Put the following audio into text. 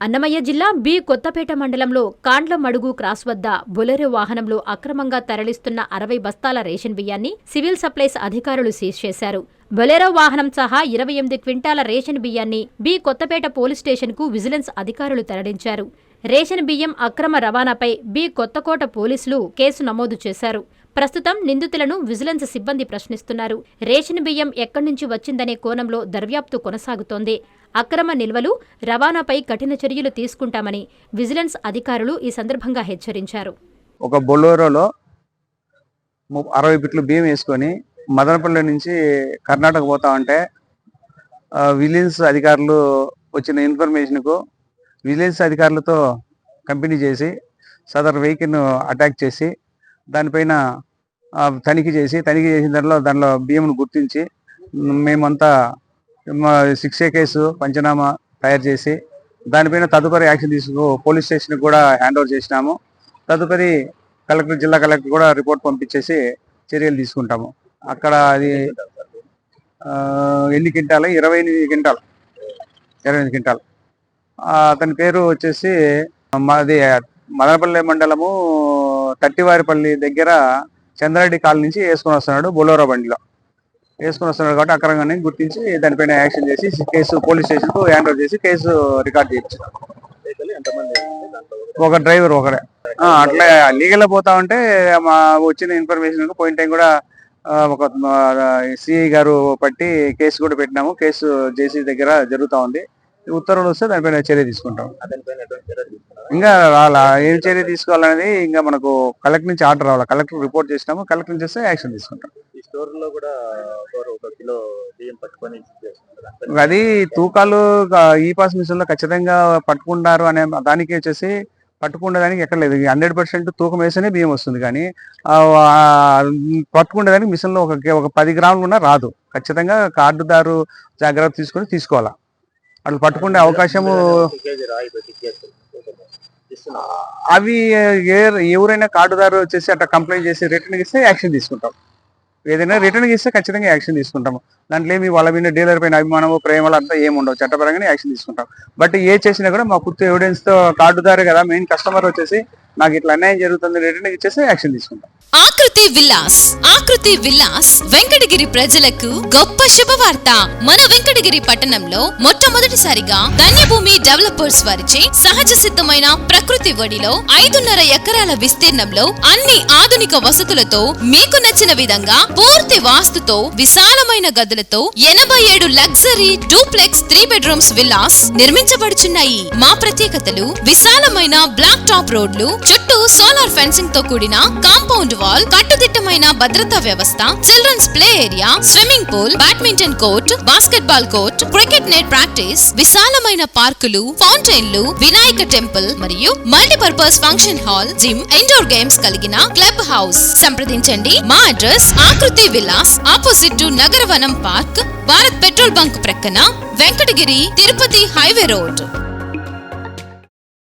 అన్నమయ్య జిల్లా బి కొత్తపేట మండలంలో కాండ్లమడుగు క్రాస్ వద్ద బొలెరో వాహనంలో అక్రమంగా తరలిస్తున్న 60 బస్తాల రేషన్ బియ్యాన్ని సివిల్ సప్లైస్ అధికారులు సీజ్ చేశారు. బొలెరో వాహనం సహా 28 క్వింటాల రేషన్ బియ్యాన్ని బి కొత్తపేట పోలీస్ స్టేషన్కు విజిలెన్స్ అధికారులు తరలించారు. రేషన్ బియ్యం అక్రమ రవాణాపై బి కొత్తకోట పోలీసులు కేసు నమోదు చేశారు. ప్రస్తుతం నిందితులను విజిలెన్స్ సిబ్బంది ప్రశ్నిస్తున్నారు. రేషన్ బియ్యం ఎక్కడి నుంచి వచ్చిందనే కోణంలో దర్యాప్తు కొనసాగుతోంది. అక్రమ నిల్వలు, రవాణాపై కఠిన చర్యలు తీసుకుంటామని విజిలెన్స్ అధికారులు ఈ సందర్భంగా హెచ్చరించారు. ఒక బొలెరోలో 60 బిట్లు బియ్యం వేసుకొని మదనపల్లి నుంచి కర్ణాటక పోతా ఉంటే విజిలెన్స్ అధికారులు వచ్చిన ఇన్ఫర్మేషన్కు విజిలెన్స్ అధికారులతో కంపెనీ చేసి సదర్ వెహికల్ను అటాక్ చేసి దానిపైన తనిఖీ చేసిన దానిలో బియ్యంను గుర్తించి మేమంతా 6A కేసు పంచనామా తయారు చేసి దానిపైన తదుపరి యాక్షన్ పోలీస్ స్టేషన్కి కూడా హ్యాండ్ ఓవర్ చేసినాము. తదుపరి జిల్లా కలెక్టర్ కూడా రిపోర్ట్ పంపించేసి చర్యలు తీసుకుంటాము. అక్కడ అది ఎన్ని క్వింటాలు? 28 క్వింటాలు. అతని పేరు వచ్చేసి మాది మదనపల్లి మండలము తట్టివారిపల్లి దగ్గర చంద్రారెడ్డి కాలనీ నుంచి వేసుకొని వస్తున్నాడు. బొలెరో బండిలో వేసుకొని వస్తున్నాడు కాబట్టి అక్రమంగానే గుర్తించి దానిపైన యాక్షన్ చేసి కేసు పోలీస్ స్టేషన్కు హ్యాండ్ ఓవర్ చేసి కేసు రికార్డ్ చేయించారు. ఒక డ్రైవర్ ఒకడే. అట్లా లీగల్ పోతా ఉంటే మా వచ్చిన ఇన్ఫర్మేషన్ పోయిన టైం కూడా ఒక సిఐ గారు పట్టి కేసు కూడా పెట్టినాము. కేసు జేసీ దగ్గర జరుగుతూ ఉంది. ఉత్తర్వులు వస్తే దానిపైన చర్య తీసుకుంటాం. ఇంకా ఏం చర్య తీసుకోవాలనేది ఇంకా మనకు కలెక్టర్ నుంచి ఆర్డర్ రావాలి. కలెక్టర్ రిపోర్ట్ చేసినాము. కలెక్టర్ నుంచి వస్తే యాక్షన్ తీసుకుంటాం. అది తూకాలు ఈ పాస్ మిషన్ లో ఖచ్చితంగా పట్టుకుంటారు అనే దానికి వచ్చేసి పట్టుకునేదానికి ఎక్కడ లేదు. 100% తూకం వేస్తేనే బియ్యం వస్తుంది. కానీ పట్టుకునేదానికి మిషన్ లో ఒక 10 గ్రాములు కూడా రాదు. ఖచ్చితంగా కార్డుదారు జాగ్రత్త తీసుకోవాలా. అట్లా పట్టుకునే అవకాశము అవి ఎవరైనా కార్డుదారు వచ్చేసి అట్లా కంప్లైంట్ చేసి రిటర్న్ ఇస్తే యాక్షన్ తీసుకుంటాం. ఏదైనా రిటర్న్ ఇస్తే ఖచ్చితంగా యాక్షన్ తీసుకుంటాము. దాంట్లో ఏమి వాళ్ళ మీద డీలర్ పైన అభిమానము ప్రేమలు అంతా ఏముండవు. చట్టపరంగానే యాక్షన్ తీసుకుంటాం. బట్ ఏ చేసినా కూడా మా పూర్తి ఎవిడెన్స్ తో కార్డుదారు కదా మెయిన్ కస్టమర్ వచ్చేసి నాకు ఇట్లా అన్యాయం జరుగుతుంది రిటర్న్ ఇచ్చేసి యాక్షన్ తీసుకుంటాం. ఆకృతి విలాస్ వెంకటగిరి ప్రజలకు గొప్ప శుభవార్త. మన వెంకటగిరి పట్టణంలో మొట్టమొదటిసారిగా ధన్యభూమి డెవలపర్స్ వారిచే సహజ సిద్ధమైన ప్రకృతి ఒడిలో 5.5 ఎకరాల విస్తీర్ణంలో అన్ని ఆధునిక వసతులతో మీకు నచ్చిన విధంగా పూర్తి వాస్తుతో విశాలమైన గదులతో 87 లగ్జరీ డూప్లెక్స్ 3 బెడ్రూమ్స్ విల్లాస్ నిర్మించబడుచున్నాయి. మా ప్రత్యేకతలు విశాలమైన బ్లాక్ టాప్ రోడ్లు, చుట్టూ సోలార్ ఫెన్సింగ్ తో కూడిన కాంపౌండ్ వాల్, కట్టుదిట్టమైన భద్రతా వ్యవస్థ, children's play area, swimming pool, badminton court, basketball court, cricket net practice, విశాలమైన పార్కులు, ఫౌంటైన్లు, వినాయక టెంపుల్ మరియు multipurpose function hall, gym, indoor games కలిగిన క్లబ్ హౌస్. సంప్రదించండి. మా address Akruthi Vilas, opposite to Nagaravanam park, Bharat petrol bunk ప్రక్కన, వెంకటగిరి తిరుపతి హైవే రోడ్.